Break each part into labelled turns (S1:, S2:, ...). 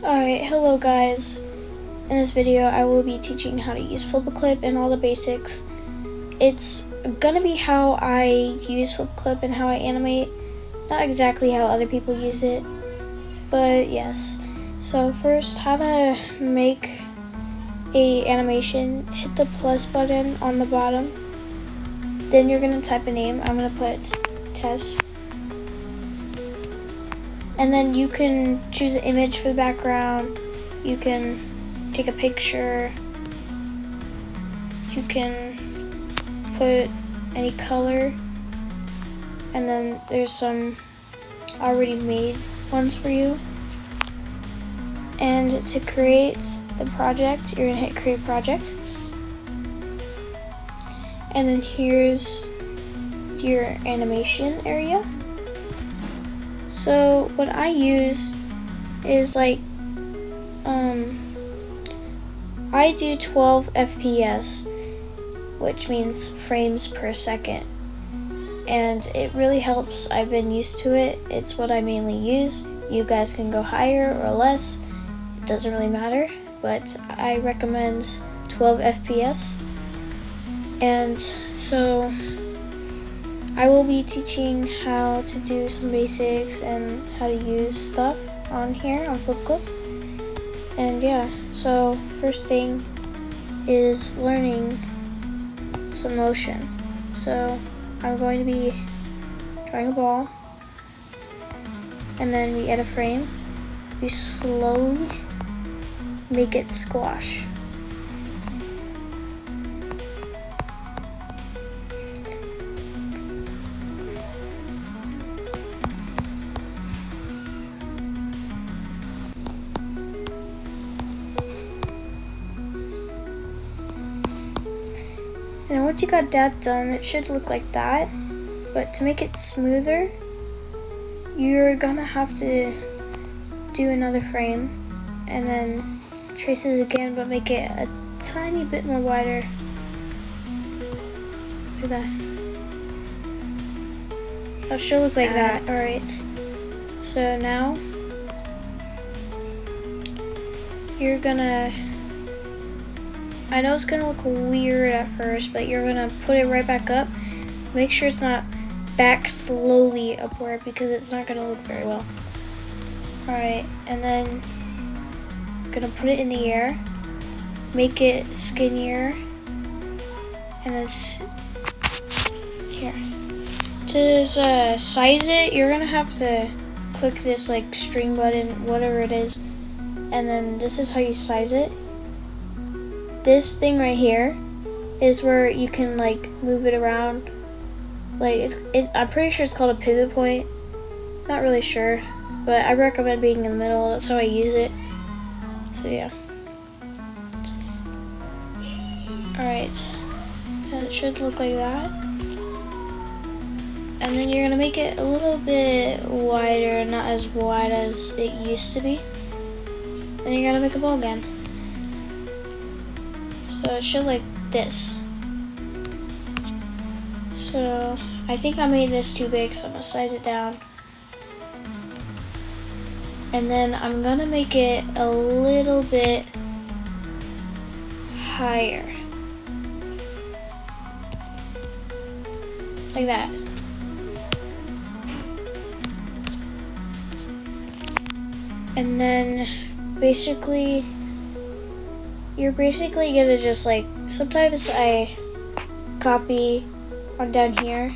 S1: Alright, hello guys. In this video I will be teaching how to use FlipaClip and all the basics. It's gonna be how I use FlipaClip and how I animate. Not exactly how other people use it, but yes. So first, how to make a animation. Hit the plus button on the bottom. Then you're gonna type a name. I'm gonna put test. And then you can choose an image for the background. You can take a picture. You can put any color. And then there's some already made ones for you. And to create the project, you're gonna hit create project. And then here's your animation area. So what I use is like, I do 12 FPS, which means frames per second. And it really helps. I've been used to it. It's what I mainly use. You guys can go higher or less. It doesn't really matter, but I recommend 12 FPS. And so I will be teaching how to do some basics and how to use stuff on here on FlipaClip. And yeah, so first thing is learning some motion. So I'm going to be drawing a ball, and then we add a frame. We slowly make it squash. And once you got that done, it should look like that. But to make it smoother, you're gonna have to do another frame and then trace it again, but make it a tiny bit more wider. Look at that. It should look like that. Alright. So now you're gonna, I know it's gonna look weird at first, but you're gonna put it right back up. Make sure it's not back slowly upward because it's not gonna look very well. Alright, and then I'm gonna put it in the air, make it skinnier, and then here. To size it, you're gonna have to click this like string button, whatever it is, and then this is how you size it. This thing right here is where you can like move it around. Like I'm pretty sure it's called a pivot point. Not really sure, but I recommend being in the middle. That's how I use it. So yeah. Alright, and it should look like that. And then you're gonna make it a little bit wider, not as wide as it used to be. Then you're gonna make a ball again. So it should like this. So I think I made this too big, so I'm gonna size it down. And then I'm gonna make it a little bit higher. Like that. And then basically, you're basically gonna just like, sometimes I copy on down here,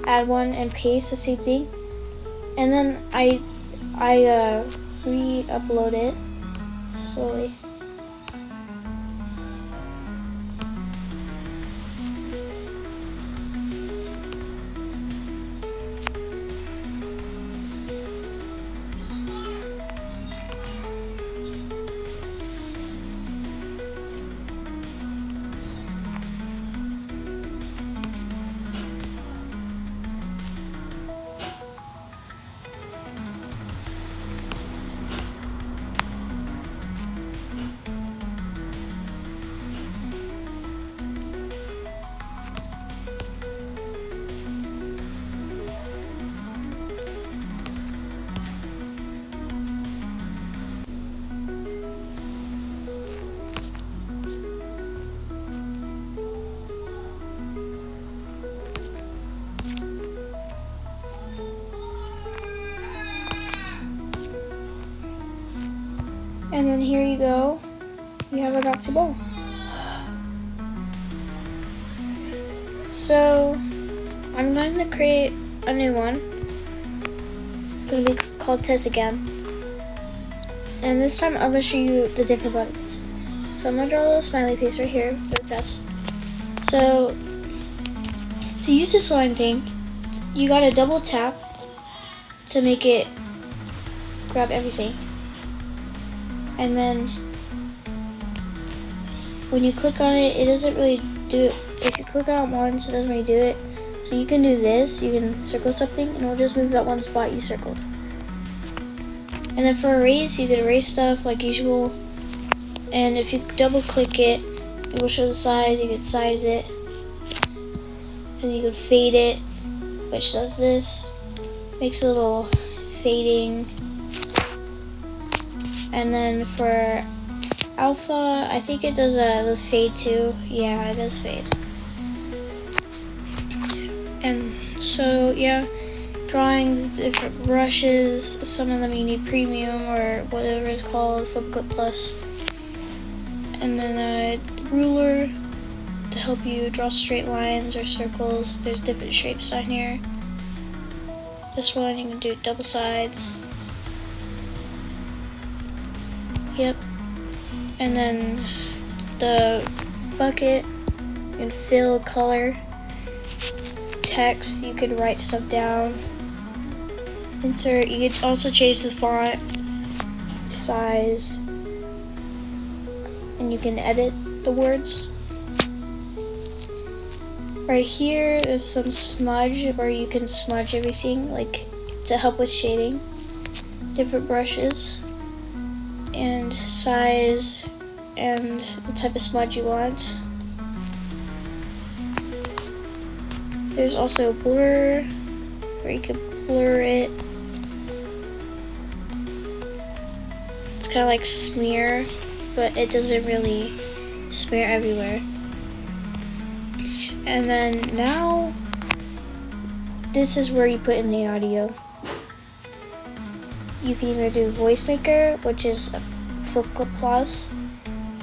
S1: add one and paste the same thing, and then I re-upload it slowly. And then here you go. You have a bouncy ball. So I'm going to create a new one. It's going to be called Test again. And this time I'm going to show you the different buttons. So I'm going to draw a little smiley face right here for the test. So to use this line thing, you got to double tap to make it grab everything. And then when you click on it, it doesn't really do it. If you click on it once, it doesn't really do it. So you can do this, you can circle something, and it'll just move that one spot you circled. And then for erase, you can erase stuff like usual. And if you double click it, it will show the size. You can size it. And you can fade it, which does this. Makes a little fading. And then for alpha, I think it does the fade too. Yeah, it does fade. And so yeah, drawings, different brushes. Some of them you need premium or whatever it's called, FlipaClip Plus. And then a ruler to help you draw straight lines or circles. There's different shapes down here. This one you can do double sides. Yep. And then the bucket, you can fill color. Text, you could write stuff down. Insert, you could also change the font, size, and you can edit the words. Right here is some smudge where you can smudge everything, like to help with shading. Different brushes and size and the type of smudge you want. There's also blur where you can blur it. It's kind of like smear, but it doesn't really smear everywhere. And then now, this is where you put in the audio. You can either do Voice Maker, which is FlipaClip Plus.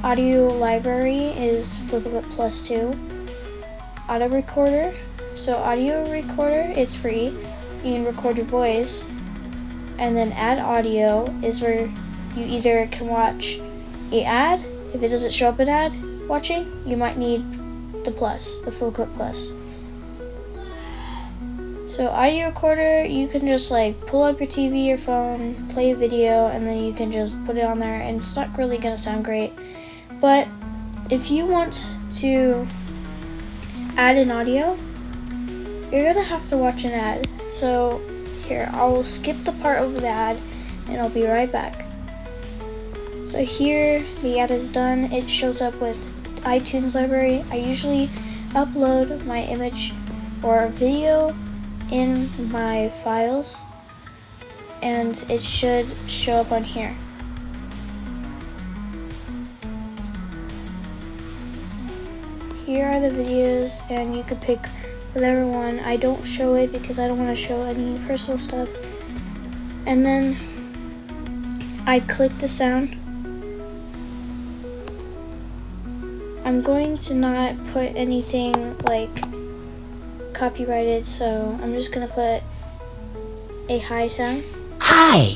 S1: Audio Library is FlipaClip Plus 2. Auto Recorder. So audio recorder, it's free. You can record your voice. And then add audio is where you either can watch an ad. If it doesn't show up in ad watching, you might need the plus, the FlipaClip Plus. So audio recorder, you can just like pull up your TV or phone, play a video, and then you can just put it on there, and it's not really gonna sound great. But if you want to add an audio, you're gonna have to watch an ad. So here, I'll skip the part over the ad and I'll be right back. So here, the ad is done. It shows up with iTunes library. I usually upload my image or video in my files, and it should show up on here. Here are the videos, and you can pick whatever one. I don't show it because I don't want to show any personal stuff. And then I click the sound. I'm going to not put anything like copyrighted, so I'm just gonna put a high sound.
S2: Hi!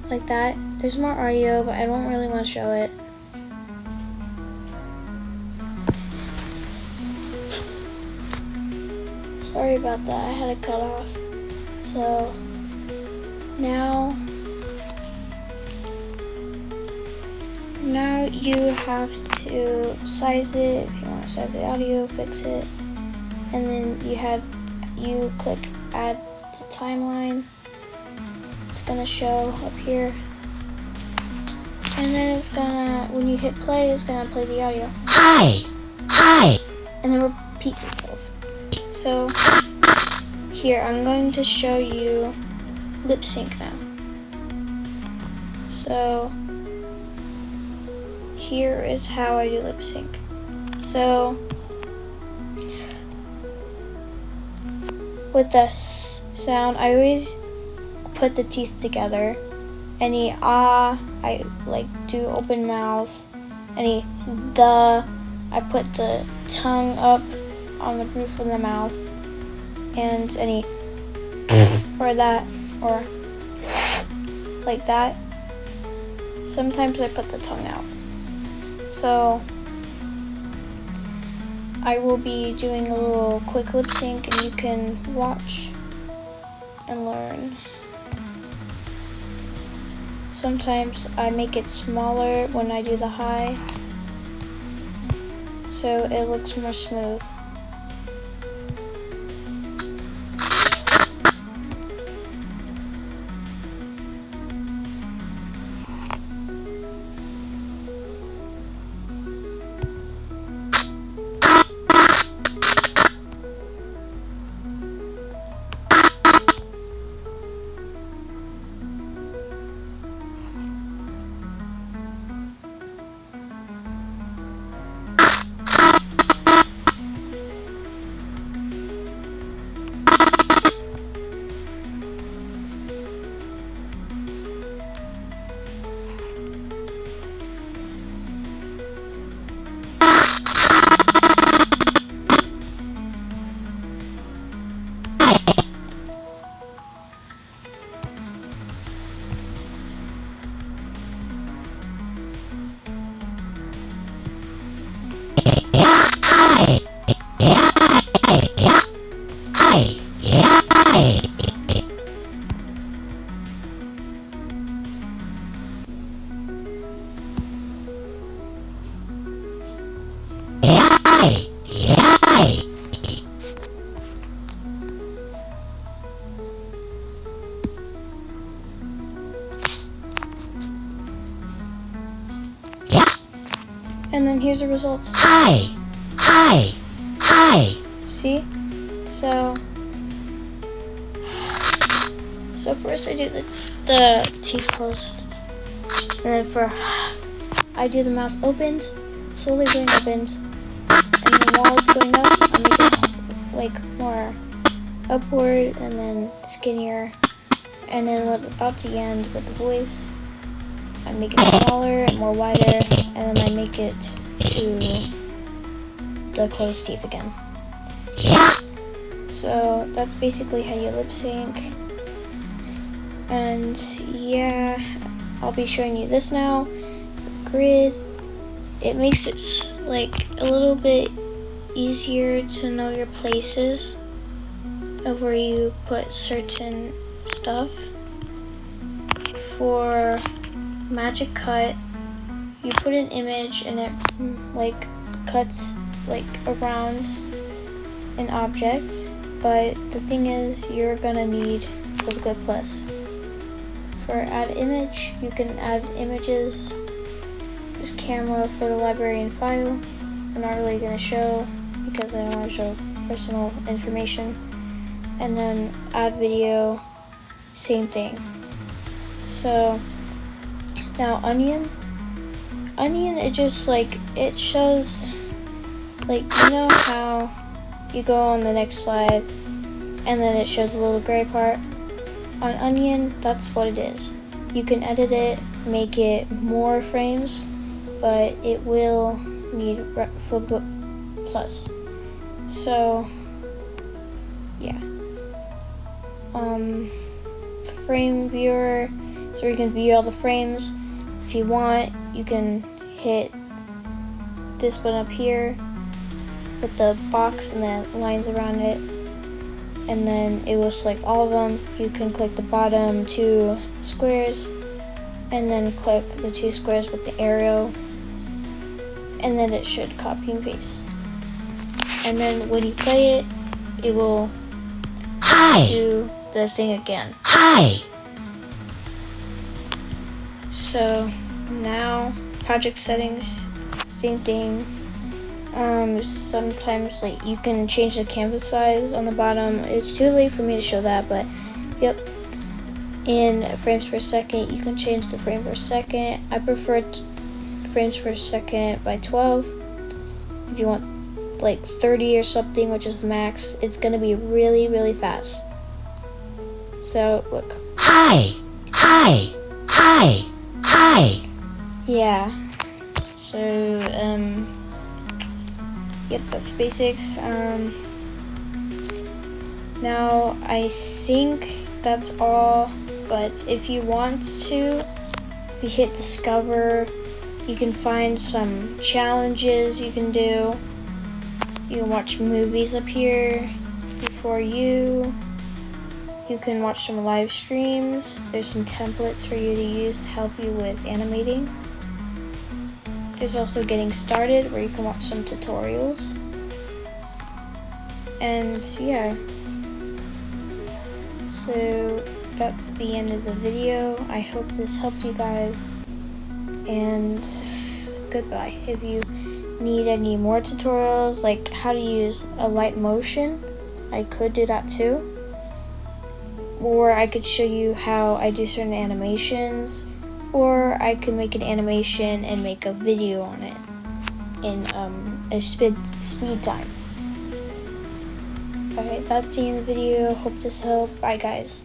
S1: Like that. There's more audio, but I don't really want to show it. Sorry about that, I had to cut off. So now you have to size it. If you want to size the audio, fix it. And then you click add to timeline. It's gonna show up here. And then it's gonna, when you hit play, it's gonna play the audio.
S2: Hi! Hi!
S1: And then repeats itself. So here, I'm going to show you lip sync now. So here is how I do lip sync. So with the S sound, I always put the teeth together Any ah, I like do open mouth. Any the, I put the tongue up on the roof of the mouth. And any or that, or like that. Sometimes I put the tongue out. So I will be doing a little quick lip sync and you can watch and learn. Sometimes I make it smaller when I do the high, so it looks more smooth. And then here's the results.
S2: Hi. Hi. Hi.
S1: See? So first I do the teeth closed. And then I do the mouth opened, slowly going opened. And then while it's going up, I make it like more upward and then skinnier. And then about to end with the voice, I make it smaller and more wider, and then I make it to the closed teeth again. So that's basically how you lip sync. And yeah, I'll be showing you this now. Grid. It makes it like a little bit easier to know your places of where you put certain stuff. For magic cut, you put an image and it like cuts like around an object, but the thing is you're gonna need FlipaClip Plus. For add image, you can add images, just camera, photo library, and file. I'm not really gonna show because I don't want to show personal information. And then add video, same thing. So now onion, it just like, it shows, like, you know how you go on the next slide and then it shows a little gray part? On onion, that's what it is. You can edit it, make it more frames, but it will need FlipaClip Plus. So yeah. Frame viewer, so you can view all the frames. If you want, you can hit this button up here with the box and the lines around it, and then it will select all of them. You can click the bottom two squares and then click the two squares with the arrow, and then it should copy and paste. And then when you play it, it will do the thing again.
S2: Hi.
S1: So now project settings, same thing. Sometimes like you can change the canvas size on the bottom. It's too late for me to show that, but yep. In frames per second, you can change the frame per second. I prefer frames per second by 12. If you want like 30 or something, which is the max, it's gonna be really, really fast. So look.
S2: Hi. Hi. Hi. Hi. Hi.
S1: Yeah. So, yep, that's basics. Now I think that's all, but if you want to, if you hit discover, you can find some challenges you can do. You can watch movies up here before you. You can watch some live streams. There's some templates for you to use to help you with animating. There's also getting started where you can watch some tutorials. And yeah. So that's the end of the video. I hope this helped you guys. And goodbye. If you need any more tutorials, like how to use a light motion, I could do that too. Or I could show you how I do certain animations, or I could make an animation and make a video on it in a speed time. Okay, that's the end of the video. Hope this helped. Bye guys.